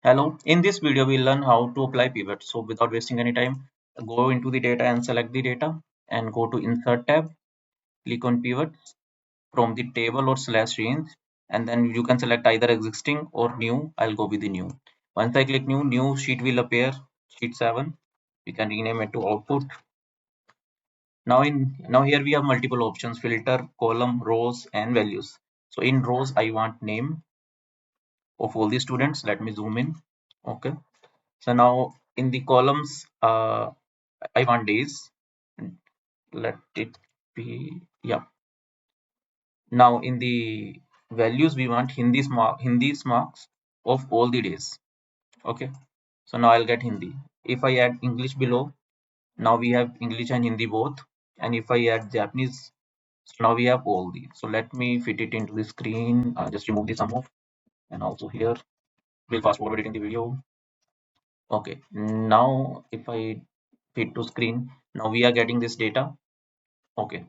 Hello, in this video we'll learn how to apply pivot. So without wasting any time, go into the data and select the data and go to insert tab, click on pivots from the table or slash range, and then you can select either existing or new. I'll go with the new. Once I click new sheet will appear, sheet 7. We can rename it to output. Now here we have multiple options: filter, column, rows, and values. So in rows I want name of all the students. Let me zoom in. Okay. So now in the columns, I want days. Let it be, yeah. Now in the values, we want Hindi's marks of all the days. Okay. So now I'll get Hindi. If I add English below, now we have English and Hindi both. And if I add Japanese, so now we have all these. So let me fit it into the screen. Just remove the sum of, and also here we'll fast forward it in the video. Okay, now if I fit to screen, now we are getting this data. Okay,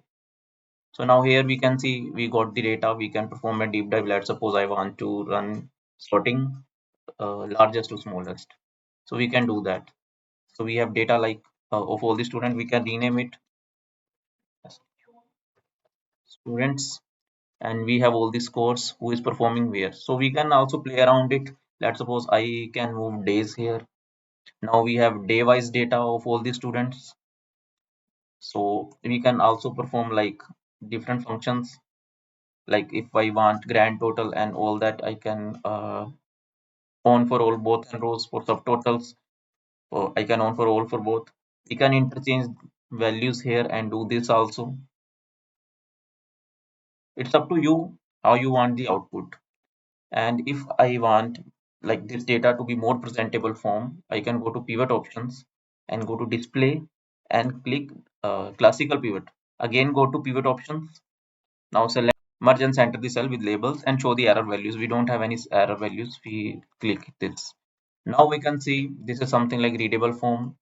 so now here we can see we got the data. We can perform a deep dive. Let's suppose I want to run sorting largest to smallest. So we can do that. So we have data like of all the students. We can rename it as students, and we have all the scores who is performing where. So we can also play around it. Let's suppose I can move days here. Now we have day wise data of all the students. So we can also perform like different functions, like if I want grand total and all that, I can on for all both and rows for subtotals, or I can on for all for both. We can interchange values here and do this also. It's up to you how you want the output. And if I want like this data to be more presentable form, I can go to pivot options and go to display and click classical pivot. Again go to pivot options. Now select merge and center the cell with labels and show the error values. We don't have any error values. We click this. Now we can see this is something like readable form.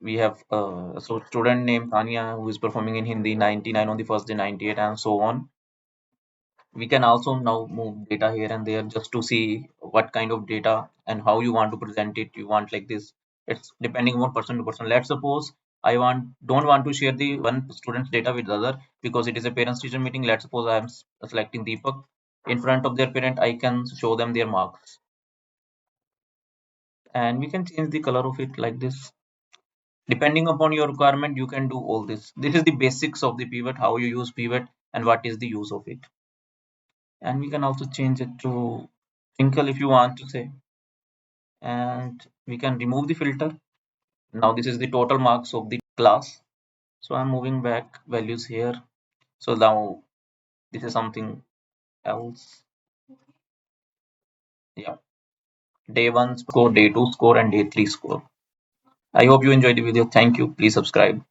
We have so student name Tanya who is performing in Hindi 99 on the first day, 98 and so on. We can also now move data here and there just to see what kind of data and how you want to present it. You want like this. It's depending on person to person. Let's suppose I don't want to share the one student's data with the other because it is a parents teacher meeting. Let's suppose I am selecting Deepak in front of their parent. I can show them their marks, and we can change the color of it like this. Depending upon your requirement, you can do all this. This is the basics of the pivot, how you use pivot and what is the use of it. And we can also change it to twinkle if you want to say, and we can remove the filter. Now this is the total marks of the class. So I'm moving back values here. So now this is something else. Yeah, day 1 score, day 2 score, and day 3 score. I hope you enjoyed the video. Thank you. Please subscribe.